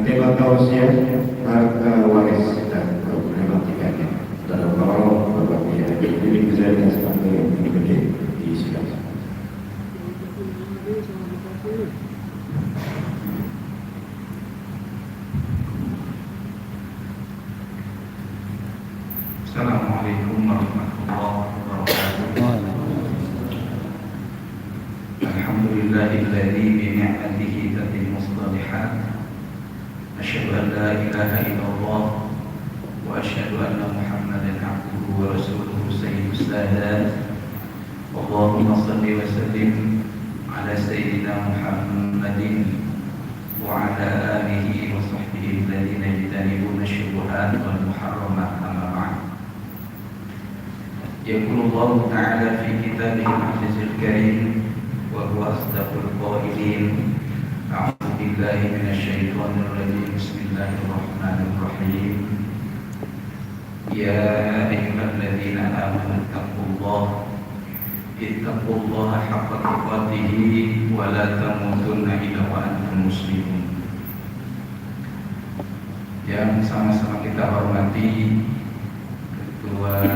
tema kaosnya harta waris dan problematikanya dalam kalau Bapak ya ini bisa seperti yang gede di sidang. Assalamualaikum warahmatullahi wabarakatuh. Alhamdulillahilladzi bi ni'matihi tatimmu shalihat. Asyhadu an la ilaha illallah wa asyhadu anna Muhammadan abduhu wa rasuluhu sayyidus sadat. Allahumma shalli wa sallim ala sayyidina Muhammadin wa ala alihi wa sahbihi alladhina yajtanibuna asy-syubuhat wal muharramat amma ba'd. Yaqulu Allah Ta'ala fi kitabihil azizil karim wa huwa asdaqul qailin. A'udzu billahi minasyaitonir rajim. Bismillahirrahmanirrahim. Ya ayyuhalladzina amanu ittaqullaha haqqa tuqatih wa la tamutunna illa wa antum muslimun. Yang sama-sama kita hormati Ketua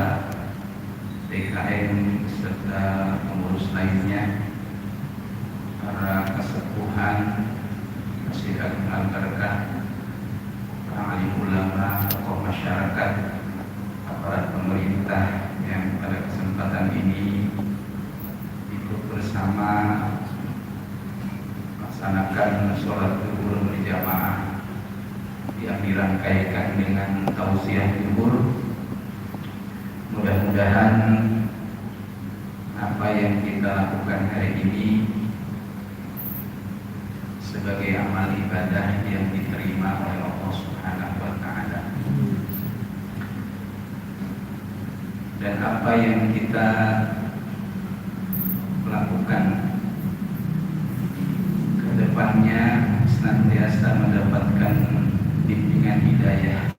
DKM serta pengurus lainnya, para kesepuhan, Masjid Al-Barakah, para alim ulama, tokoh masyarakat, aparat pemerintah yang pada kesempatan ini ikut bersama melaksanakan sholat zuhur berjamaah yang dirangkaikan dengan tausiah zuhur. Mudah-mudahan apa yang kita lakukan hari ini sebagai amal ibadah yang diterima oleh Allah Subhanahu wa Ta'ala, dan apa yang kita lakukan ke depannya senantiasa mendapatkan bimbingan hidayah,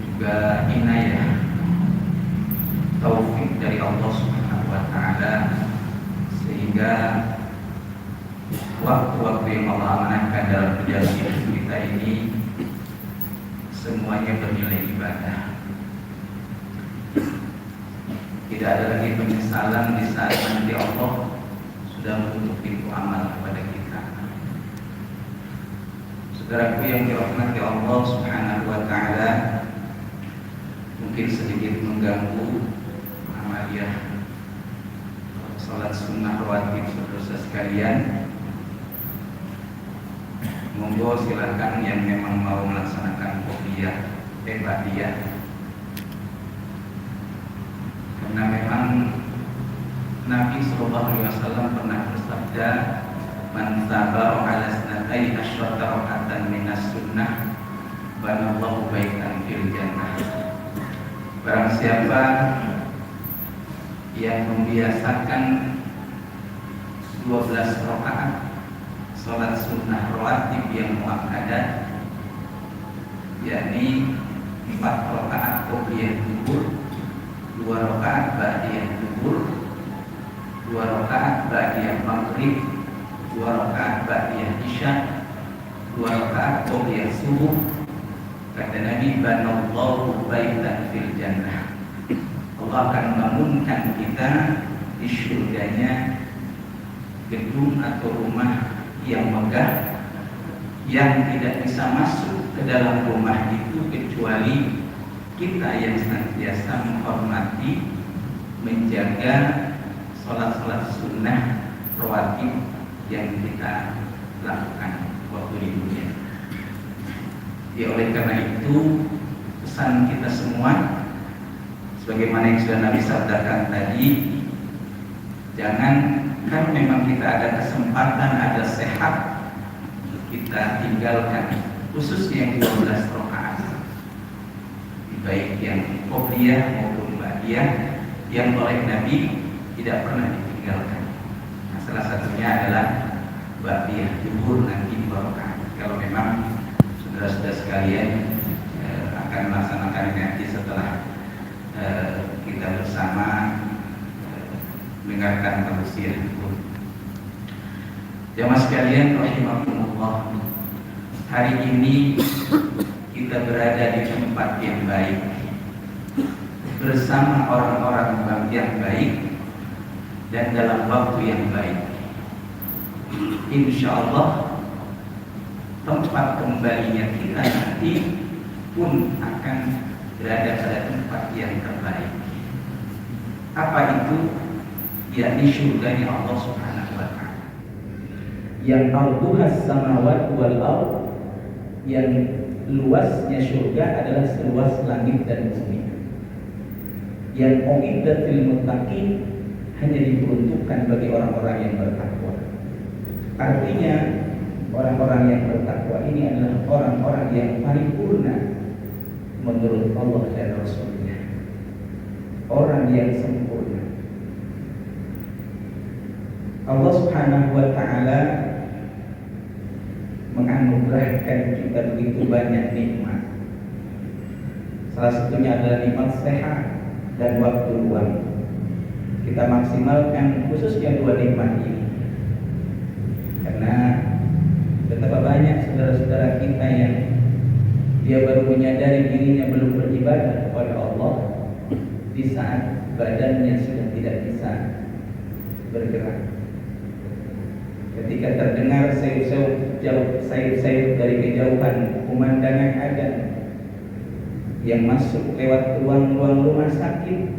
juga inayah, taufik dari Allah Subhanahu wa Ta'ala, sehingga waktu-waktu yang Allah amanahkan dalam perjalanan hidup kita ini semuanya bernilai ibadah. Tidak ada lagi penyesalan di saat nanti Allah sudah menutup pintu amal kepada kita. Saudaraku yang dirahmati Allah Subhanahu wa Ta'ala, mungkin sedikit mengganggu amaliyah salat sunnah rawatib saudara sekalian. Monggo silakan yang memang mau melaksanakan qobliyah ba'diyah, karena memang Nabi SAW pernah bersabda, man sabara ala sanatai asyrata raka'atan minas sunnah banallahu baitan fil jannah. Barang siapa yang membiasakan 12 rakaat salat sunnah rawatib yang muakkadah, yakni 4 rakaat qobliyah zuhur, 2 rakaat ba'diyah zuhur, 2 rakaat ba'diyah maghrib, 2 rakaat ba'diyah isya, 2 rakaat qobliyah subuh. Kata Nabi, banallahu baitan fil jannah. Allah akan membangunkan kita di surganya gedung atau rumah yang megah, yang tidak bisa masuk ke dalam rumah itu kecuali kita yang senantiasa menghormati, menjaga sholat-sholat sunnah rawatib yang kita lakukan waktu di dunia. Ya, oleh karena itu pesan kita semua, sebagaimana yang sudah Nabi sabdakan tadi, jangan, kan memang kita ada kesempatan, ada sehat, kita tinggalkan, khususnya yang 12 rakaat, baik yang qobliyah maupun ba'diyah, yang oleh Nabi tidak pernah ditinggalkan. Nah, salah satunya adalah ba'diyah zuhur nanti 2 rakaat. Kalau memang saudara-saudara sekalian akan melaksanakan nanti setelah kita bersama mendengarkan tausiah itu. Jamaah sekalian rahimakumullah, hari ini kita berada di tempat yang baik, bersama orang-orang yang baik, dan dalam waktu yang baik. Insya Allah tempat kembalinya kita nanti pun akan berada pada tempat yang terbaik. Apa itu? Yakni surganya Allah Subhanahu wa Ta'ala, yang arduhas samawati wal ardh, yang luasnya surga adalah seluas langit dan bumi, yang uiddat lil muttaqin, hanya diperuntukkan bagi orang-orang yang bertakwa. Artinya orang-orang yang bertakwa ini adalah orang-orang yang paripurna menurut Allah dan Rasulnya, orang yang sempurna. Allah Subhanahu wa Ta'ala menganugerahkan kita begitu banyak nikmat. Salah satunya adalah nikmat sehat dan waktu luang. Kita maksimalkan khususnya dua nikmat ini, karena betapa banyak saudara-saudara kita yang dia baru menyadari dirinya belum beribadah kepada Allah di saat badannya sudah tidak bisa bergerak. Ketika terdengar sayup-sayup dari kejauhan pemandangan azan yang masuk lewat ruang-ruang rumah sakit,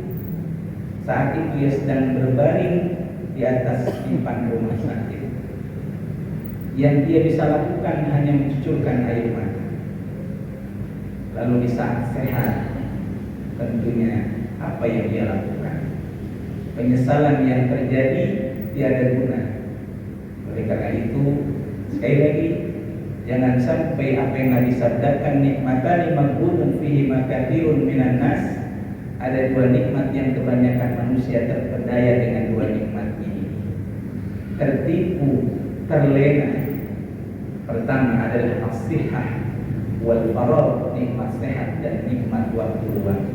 saat itu ia sedang berbaring di atas simpan rumah sakit. Yang dia bisa lakukan hanya mencucurkan air mata. Lalu di saat sehat, tentunya apa yang dia lakukan? Penyesalan yang terjadi tiada guna. Oleh karena itu, sekali lagi, jangan sampai apa yang Nabi sabdakan, nikmatani maghbunun fihi makathirun minan nas, ada dua nikmat yang kebanyakan manusia terpedaya dengan dua nikmat ini, tertipu, terlena. Pertama adalah as-sihah wal faragh, nikmat sehat dan nikmat waktu luang.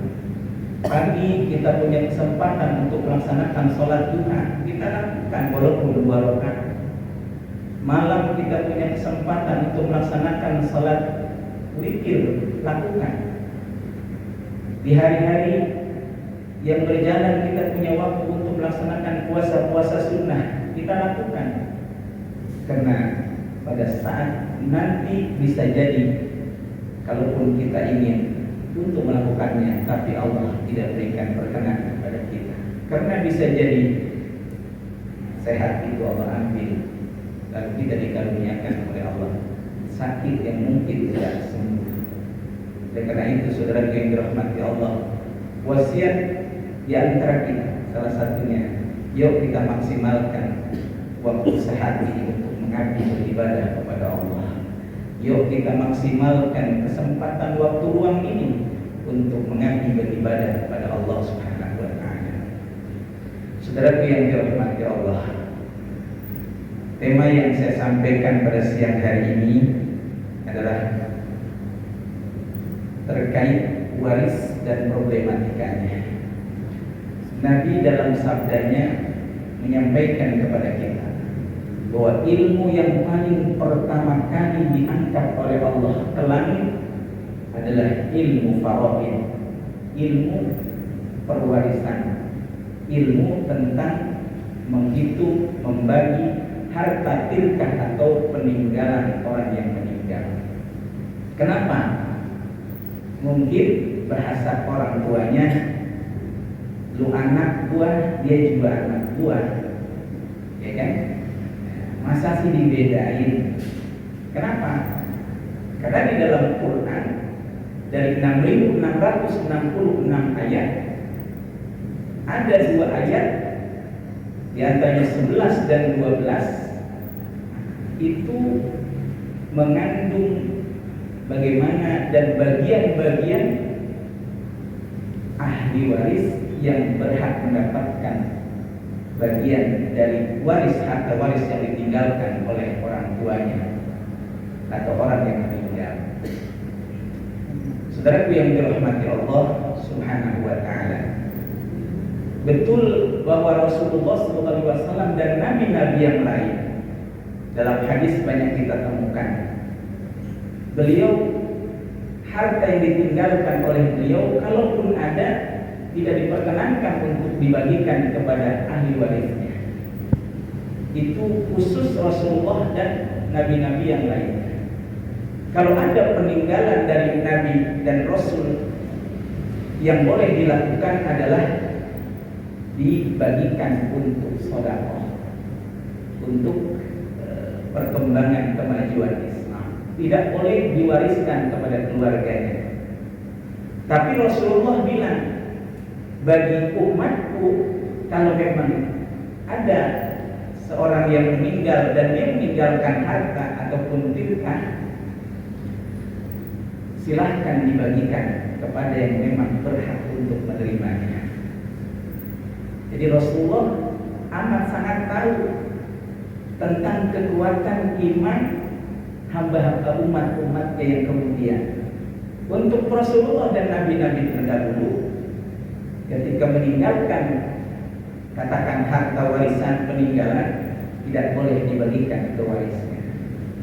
Pagi kita punya kesempatan untuk melaksanakan sholat duha, kita lakukan walaupun 2 rakaat. Malam kita punya kesempatan untuk melaksanakan sholat witir, lakukan. Di hari-hari yang berjalan kita punya waktu untuk melaksanakan puasa-puasa sunnah, kita lakukan. Karena pada saat nanti bisa jadi, kalaupun kita ingin untuk melakukannya, tapi Allah tidak berikan perkenan kepada kita, karena bisa jadi sehat itu Allah ambil, lalu kita dikaruniakan oleh Allah sakit yang mungkin tidak sembuh. Oleh karena itu, saudara yang dirahmati Allah, wasiat di antara kita salah satunya, yuk kita maksimalkan waktu sehat ini untuk mengabdi beribadah kepada Allah. Yuk kita maksimalkan kesempatan waktu luang ini untuk mengabdi beribadah kepada Allah Subhanahu wa Ta'ala. Saudaraku yang dirahmati Allah, tema yang saya sampaikan pada siang hari ini adalah terkait waris dan problematikanya. Nabi dalam sabdanya menyampaikan kepada kita bahwa ilmu yang paling pertama kali diangkat oleh Allah ke langit adalah ilmu faraid, ilmu perwarisan, ilmu tentang menghitung, membagi harta tirkah atau peninggalan orang yang meninggal. Kenapa? Mungkin bahasa orang tuanya, lu anak gua, dia juga anak gua, ya kan? Masa sih dibedain? Kenapa? Karena di dalam Quran dari 6.666 ayat ada 2 ayat, di antaranya 11 dan 12 itu mengandung bagaimana dan bagian-bagian ahli waris yang berhak mendapatkan bagian dari waris, harta waris yang ditinggalkan oleh orang tuanya atau orang yang meninggal. Saudaraku yang dirahmati Allah Subhanahu wa Ta'ala, betul bahwa Rasulullah SAW dan nabi-nabi yang lain dalam hadis banyak kita temukan beliau, harta yang ditinggalkan oleh beliau kalaupun ada tidak diperkenankan untuk dibagikan kepada ahli warisnya. Itu khusus Rasulullah dan nabi-nabi yang lainnya. Kalau ada peninggalan dari nabi dan rasul, yang boleh dilakukan adalah dibagikan untuk sedekah, untuk perkembangan kemajuan Islam. Tidak boleh diwariskan kepada keluarganya. Tapi Rasulullah bilang, bagi umatku, kalau memang ada seorang yang meninggal dan dia meninggalkan harta ataupun tirkah, silahkan dibagikan kepada yang memang berhak untuk menerimanya. Jadi Rasulullah amat sangat tahu tentang kekuatan iman hamba-hamba umat-umatnya yang kemudian. Untuk Rasulullah dan nabi-nabi terdahulu, ketika meninggalkan katakan harta warisan peninggalan, tidak boleh dibagikan ke warisnya,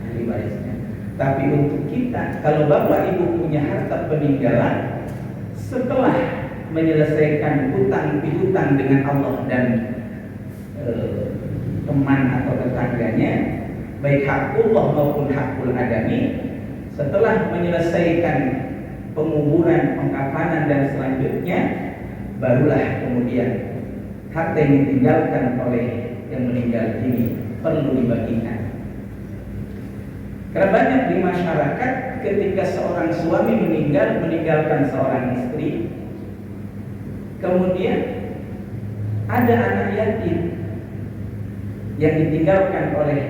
ahli warisnya. Tapi untuk kita, kalau bapak ibu punya harta peninggalan, setelah menyelesaikan hutang piutang dengan Allah dan teman atau tetangganya, baik hakullah maupun hakul adami, setelah menyelesaikan penguburan, pengkafanan dan selanjutnya, barulah kemudian harta yang ditinggalkan oleh yang meninggal ini perlu dibagikan. Karena banyak di masyarakat ketika seorang suami meninggalkan seorang istri, kemudian ada anak yatim yang ditinggalkan oleh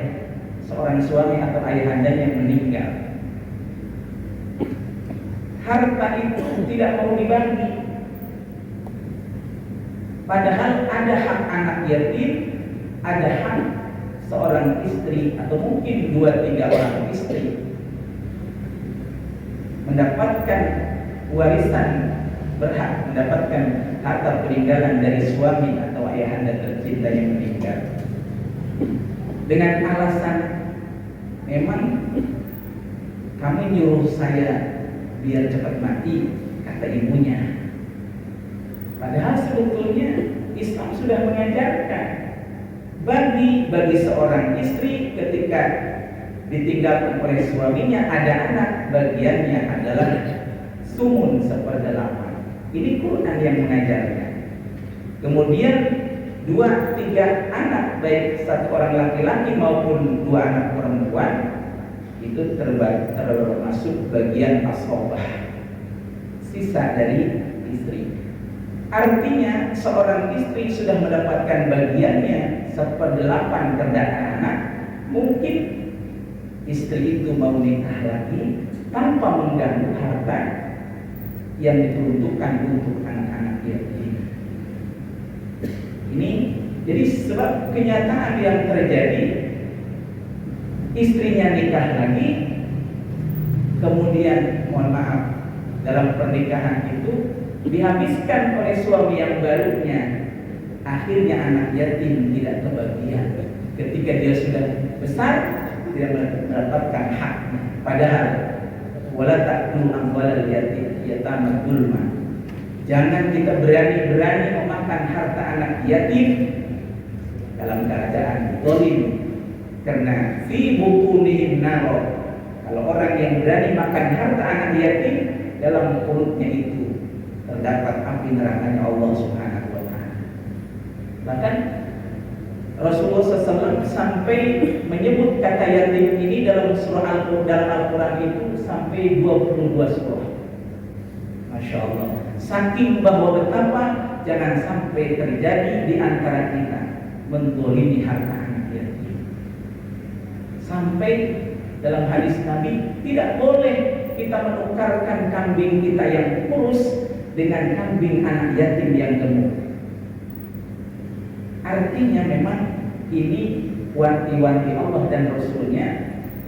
seorang suami atau ayahandanya yang meninggal. Harta itu tidak mau dibagi, padahal ada hak anak yatim, ada hak seorang istri atau mungkin 2-3 orang istri mendapatkan warisan, berhak mendapatkan harta peninggalan dari suami atau ayahanda tercinta yang meninggal. Dengan alasan memang kamu nyuruh saya biar cepat mati, kata ibunya. Padahal sebetulnya Islam sudah mengajarkan bagi seorang istri ketika ditinggalkan oleh suaminya ada anak, bagiannya adalah sumun 1/8. Ini Quran yang mengajarkan. Kemudian 2-3 anak, baik satu orang laki-laki maupun 2 anak perempuan, itu termasuk bagian asobah, sisa dari istri. Artinya seorang istri sudah mendapatkan bagiannya 1/8 terhadap anak. Mungkin istri itu mau nikah lagi tanpa mengganggu harta yang diperuntukkan untuk anak-anak yatim. Ini jadi sebab kenyataan yang terjadi, istrinya nikah lagi, kemudian mohon maaf, dalam pernikahan itu dihabiskan oleh suami yang barunya, akhirnya anak yatim tidak kebagian. Ketika dia sudah besar, tidak mendapatkan haknya. Padahal wala ta'kulu amwalal yatama dzulma. Jangan kita berani-berani memakan harta anak yatim dalam keadaan zalim, karena fi butunihim nar. Kalau orang yang berani makan harta anak yatim, dalam perutnya itu terdapat api nerakanya Allah Subhanahu wa taala. Bahkan Rasulullah SAW sampai menyebut kata yatim ini dalam surah Al-Quran itu sampai 22 surah. Masya Allah. Saking bahwa betapa jangan sampai terjadi di antara kita menzalimi harta anak yatim. Sampai dalam hadis Nabi, tidak boleh kita menukarkan kambing kita yang kurus dengan kambing anak yatim yang gemuk. Artinya memang ini wanti-wanti Allah dan Rasulnya,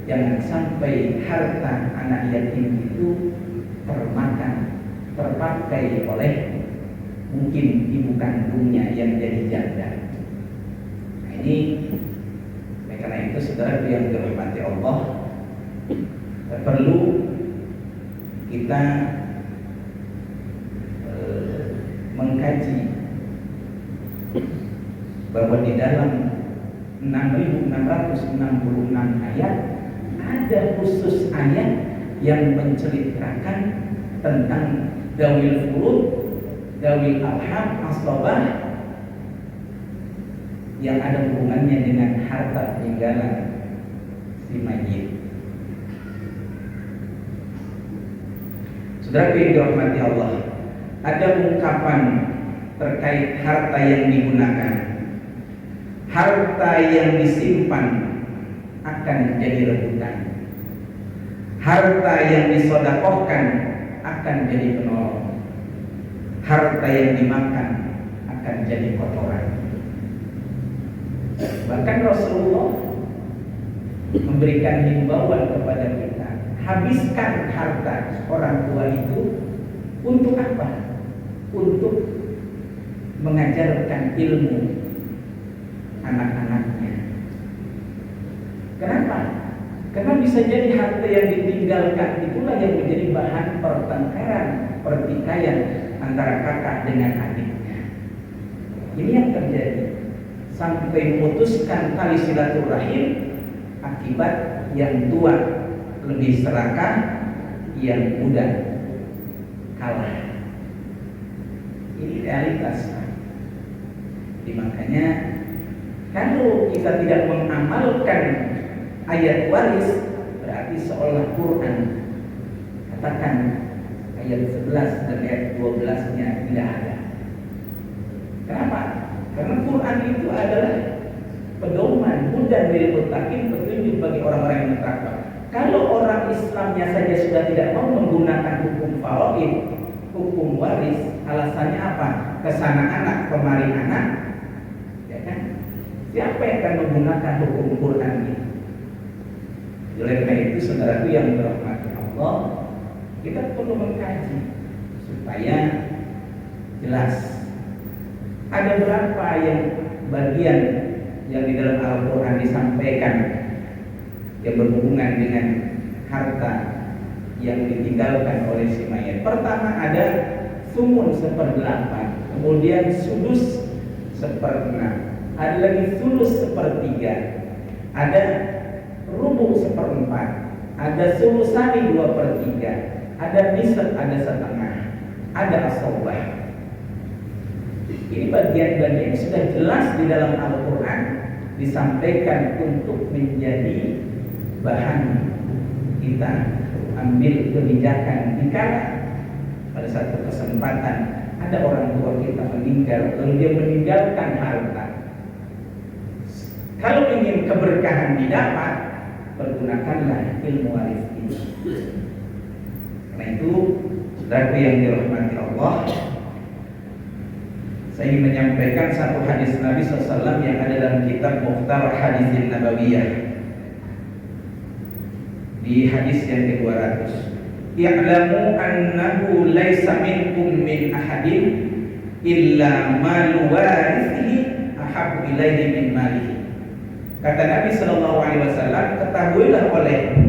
jangan sampai harta anak yatim itu termakan, terpakai oleh mungkin ibu kandungnya yang jadi janda. Nah, ini karena itu saudara yang dirahmati Allah, perlu kita mengkaji bahwa di dalam 6.666 ayat ada khusus ayat yang menceritakan tentang dawil furud, dawil arham, asbabah yang ada hubungannya dengan harta peninggalan si mayit. Saudara yang dirahmati Allah, ada ungkapan terkait harta yang digunakan, harta yang disimpan akan jadi rebutan, harta yang disodakohkan akan jadi penolong, harta yang dimakan akan jadi kotoran. Bahkan Rasulullah memberikan himbauan kepada kita, habiskan harta orang tua itu untuk apa? Untuk mengajarkan ilmu anak-anaknya. Kenapa? Karena bisa jadi harta yang ditinggalkan itulah yang menjadi bahan pertengkaran, pertikaian antara kakak dengan adiknya. Ini yang terjadi sampai memutuskan tali silaturahim akibat yang tua lebih serakah, yang muda kalah. Ini realitas. Jadi makanya kalau kita tidak mengamalkan ayat waris, berarti seolah Quran katakan ayat 11 dan ayat 12-nya tidak ada. Kenapa? Karena Quran itu adalah pedoman, hudan lil muttaqin, petunjuk bagi orang-orang yang bertakwa. Kalau orang Islamnya saja sudah tidak mau menggunakan hukum faraid, hukum waris, alasannya apa? Kesana anak, kemari anak, ya kan? Siapa yang akan menggunakan hukum Quran ini? Oleh karena itu, saudaraku yang dirahmati Allah, kita perlu mengkaji supaya jelas. Ada berapa yang bagian yang di dalam Al-Quran disampaikan yang berhubungan dengan harta yang ditinggalkan oleh si mayat. Pertama ada sumun 1/8, kemudian sudus 1/6, ada lagi sulus 1/3, ada rubu 1/4, ada sulusani 2/3, ada nisab, ada setengah, ada asobah. Ini bagian-bagian sudah jelas di dalam Al-Quran disampaikan untuk menjadi bahan kita ambil kebijakan jika pada satu kesempatan ada orang tua kita meninggal, lalu dia meninggalkan harta. Kalau ingin keberkahan didapat, pergunakanlah ilmu waris ini. Karena itu, saudaraku yang dirahmati Allah, saya ingin menyampaikan satu hadis Nabi SAW yang ada dalam kitab Mukhtar Hadisin Nabawiyah. Di hadis yang ke-200, "Ya'lamu annahu laisa minkum min ahadin illa malu warithihi ahabbu ilaihi min malihi." Kata Nabi SAW, ketahuilah olehmu,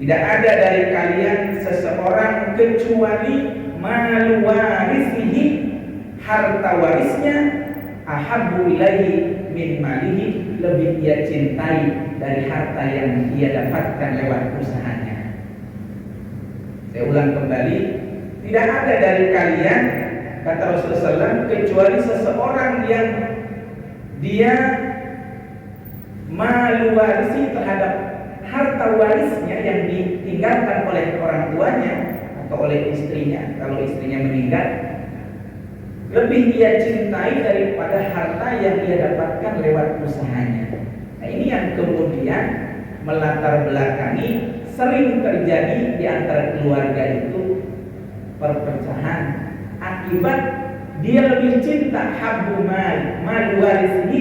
tidak ada dari kalian seseorang kecuali malu warithihi, harta warisnya, ahabbu ilaihi min malihi, lebih ia cintai dari harta yang ia dapatkan lewat usahanya. Saya ulang kembali, tidak ada dari kalian, kata Rasulullah SAW, kecuali seseorang yang dia malu warisi terhadap harta warisnya yang ditinggalkan oleh orang tuanya atau oleh istrinya. Kalau istrinya meninggal, lebih ia cintai daripada harta yang ia dapatkan lewat usahanya. Nah, ini yang kemudian melatar belakangi sering terjadi di antara keluarga itu perpecahan akibat dia lebih cinta habbu mal waris ini,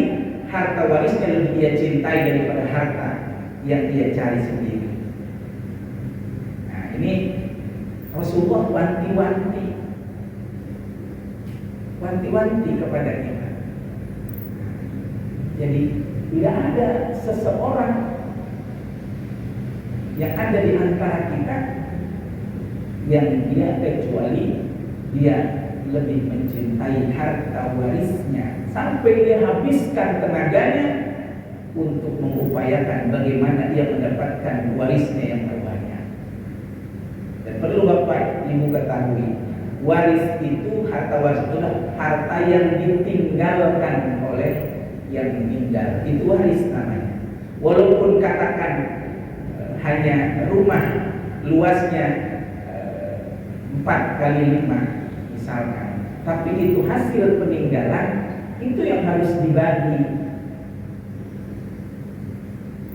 harta warisnya lebih ia cintai daripada harta yang ia cari sendiri. Nah, ini Rasulullah wanti-wanti kepada kita. Jadi tidak ada seseorang yang ada di antara kita yang dia kecuali dia lebih mencintai harta warisnya sampai dia habiskan tenaganya untuk mengupayakan bagaimana dia mendapatkan warisnya yang terbanyak. Dan perlu Bapak Ibu ketahui, waris itu, harta waris itu harta yang ditinggalkan oleh yang meninggal, itu waris namanya. Walaupun katakan hanya rumah luasnya 4 kali 5 misalkan, tapi itu hasil peninggalan, itu yang harus dibagi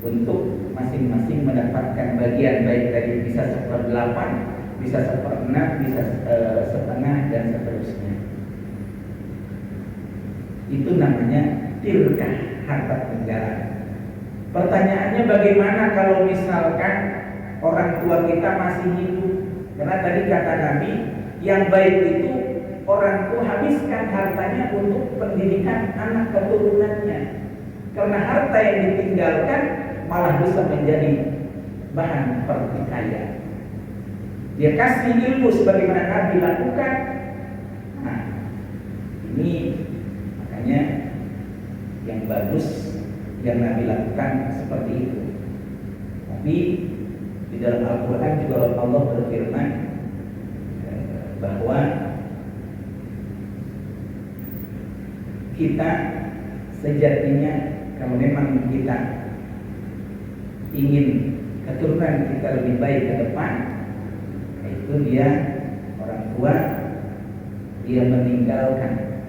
untuk masing-masing mendapatkan bagian, baik dari bisa 1/8, bisa 1/6, bisa setengah dan seterusnya. Itu namanya tirkah, harta peninggalan. Pertanyaannya bagaimana kalau misalkan orang tua kita masih hidup? Karena tadi kata Nabi, yang baik itu orang tua habiskan hartanya untuk pendidikan anak keturunannya. Karena harta yang ditinggalkan malah bisa menjadi bahan pertikaian. Dia kasih ilmu sebagaimana Nabi lakukan. Nah, ini makanya yang bagus yang Nabi lakukan seperti itu. Tapi di dalam Al-Quran juga Allah berfirman bahwa kita sejatinya kalau memang kita ingin keturunan kita lebih baik ke depan, itu dia orang tua dia meninggalkan,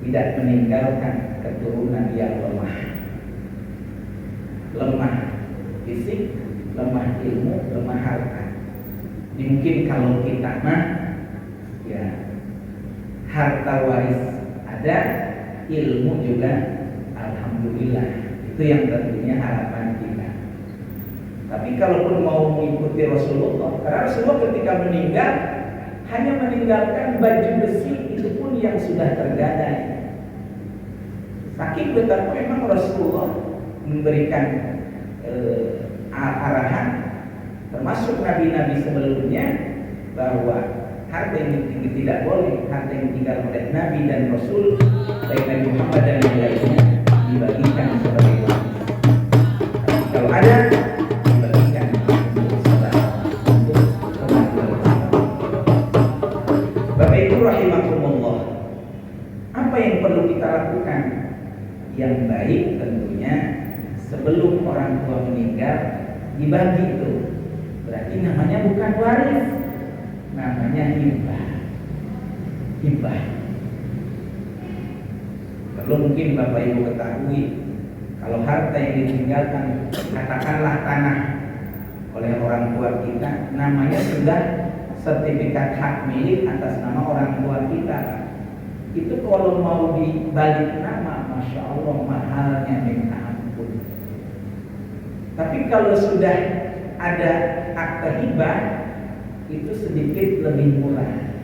tidak meninggalkan keturunan yang lemah fisik, lemah ilmu, lemah harta. Mungkin kalau kita mah ya harta waris ada, ilmu juga alhamdulillah, itu yang tentunya harapan kita. Tapi kalaupun mau mengikuti Rasulullah, karena Rasulullah ketika meninggal hanya meninggalkan baju besi, itu pun yang sudah tergadai. Saking betapa memang Rasulullah memberikan arahan, termasuk nabi-nabi sebelumnya, bahwa harta yang tidak boleh, harta yang ditinggal oleh Nabi dan Rasul, baik Nabi Muhammad dan yang lainnya, dibagikan sebagai waris. Kalau ada, dibagikan untuk saudara, untuk keluarga. Bapak Ibu rahimakumullah, apa yang perlu kita lakukan? Yang baik tentunya sebelum orang tua meninggal dibagi itu. Berarti namanya bukan waris, namanya hibah. Hibah. Perlu mungkin Bapak Ibu ketahui, kalau harta yang ditinggalkan, katakanlah tanah oleh orang tua kita, namanya sudah sertifikat hak milik atas nama orang tua kita. Itu kalau mau dibalik nama, Masya Allah mahalnya minta ampun. Tapi kalau sudah ada akte hibah, itu sedikit lebih murah,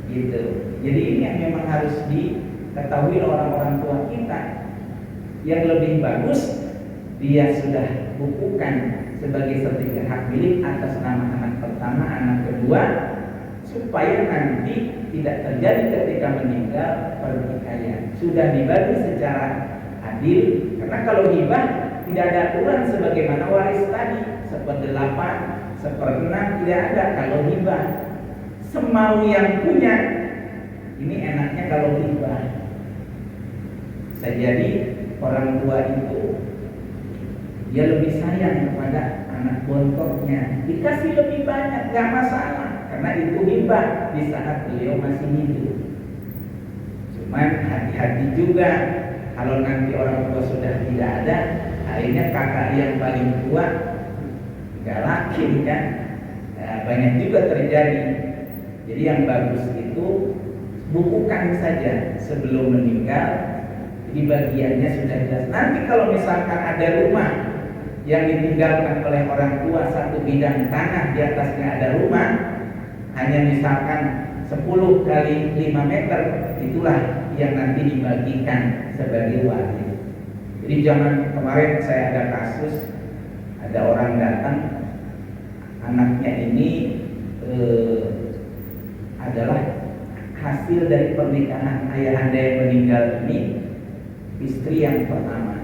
gitu. Jadi ini yang memang harus diketahui orang-orang tua kita. Yang lebih bagus, dia sudah bukukan sebagai sertifikat hak milik atas nama anak pertama, anak kedua, supaya nanti tidak terjadi ketika meninggal pertikaian. Sudah dibagi secara adil, karena kalau hibah tidak ada aturan sebagaimana waris tadi, 1/8, 1/6 tidak ada. Kalau hibah semau yang punya, ini enaknya kalau hibah. Bisa jadi orang tua itu dia lebih sayang kepada anak bontoknya, dikasih lebih banyak, gak masalah, karena itu hibah di saat beliau masih hidup. Cuman hati-hati juga kalau nanti orang tua sudah tidak ada, akhirnya kakak yang paling tua galakin kan, nah, banyak juga terjadi. Jadi yang bagus itu bukukan saja sebelum meninggal. Jadi bagiannya sudah jelas. Nanti kalau misalkan ada rumah yang ditinggalkan oleh orang tua, satu bidang tanah di atasnya ada rumah, hanya misalkan 10 kali 5 meter, itulah yang nanti dibagikan sebagai waris. Jadi jangan, kemarin saya ada kasus, ada orang datang anaknya ini adalah hasil dari pernikahan ayahanda yang meninggal ini, istri yang pertama.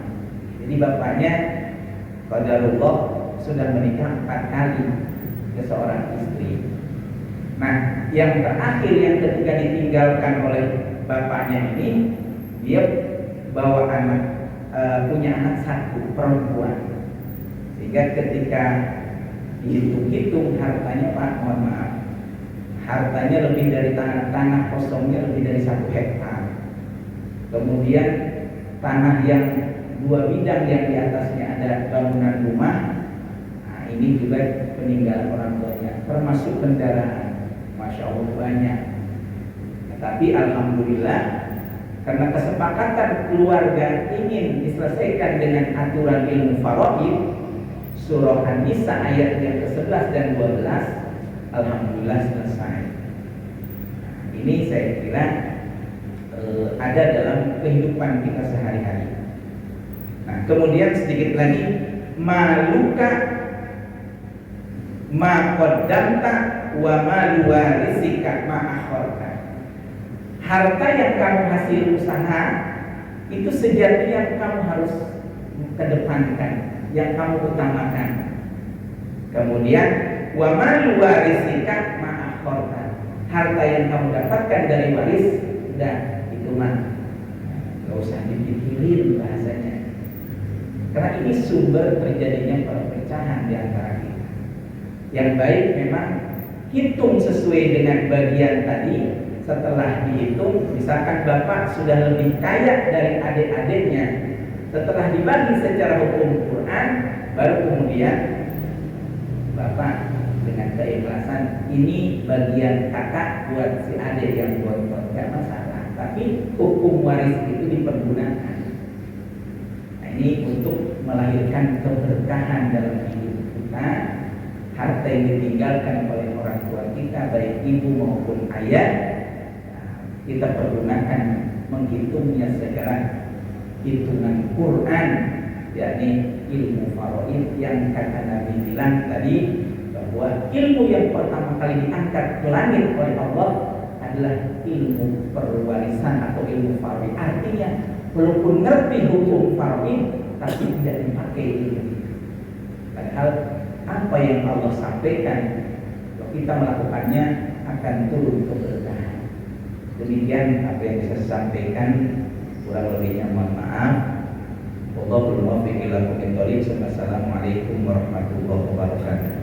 Jadi bapaknya qadarullah sudah menikah 4 kali ke seorang istri. Nah, yang terakhir yang ketika ditinggalkan oleh bapaknya ini, dia bawa punya anak 1 perempuan. Sehingga ketika dihitung-hitung hartanya, Pak, mohon maaf, hartanya lebih dari tanah kosongnya lebih dari 1 hektar. Kemudian tanah yang 2 bidang yang di atasnya ada bangunan rumah. Nah, ini juga peninggalan orang tuanya, termasuk kendaraan. Masya Allah banyak. Nah, tapi alhamdulillah karena kesepakatan keluarga ingin diselesaikan dengan aturan ilmu faraid, surah An-Nisa ayat yang ke-11 dan 12, alhamdulillah selesai. Nah, ini saya kira ada dalam kehidupan kita sehari-hari. Nah, kemudian sedikit lagi, maluka ma qaddamta wa malu warisika ma akharta. Harta yang kamu hasil usaha itu sejatinya kamu harus kedepankan, yang kamu utamakan. Kemudian wa malu warisika ma akharta. Harta yang kamu dapatkan dari waris, udah itu mah nggak usah dipikirin bahasanya. Karena ini sumber terjadinya perpecahan di antara kita. Yang baik memang hitung sesuai dengan bagian tadi. Setelah dihitung, misalkan bapak sudah lebih kaya dari adik-adiknya, setelah dibagi secara hukum Quran, baru kemudian bapak dengan keikhlasan, ini bagian kakak buat si adik yang buat nggak masalah. Tapi hukum waris itu dipergunakan. Nah, ini untuk melahirkan keberkahan dalam hidup kita. Harta yang ditinggalkan oleh orang tua kita, baik ibu maupun ayah, kita pergunakan menghitungnya secara hitungan Quran, yakni ilmu faraid yang kata Nabi bilang tadi, bahwa ilmu yang pertama kali diangkat ke langit oleh Allah adalah ilmu perwarisan atau ilmu faraid. Artinya walaupun ngerti hukum faraid tapi tidak dipakai ilmu itu. Padahal apa yang Allah sampaikan, kalau kita melakukannya akan turun keberkahan. Demikian apa yang bisa saya sampaikan, kurang lebihnya mohon maaf. Wallahul muwaffiq ila aqwamit thoriq. Wassalamualaikum warahmatullahi wabarakatuh.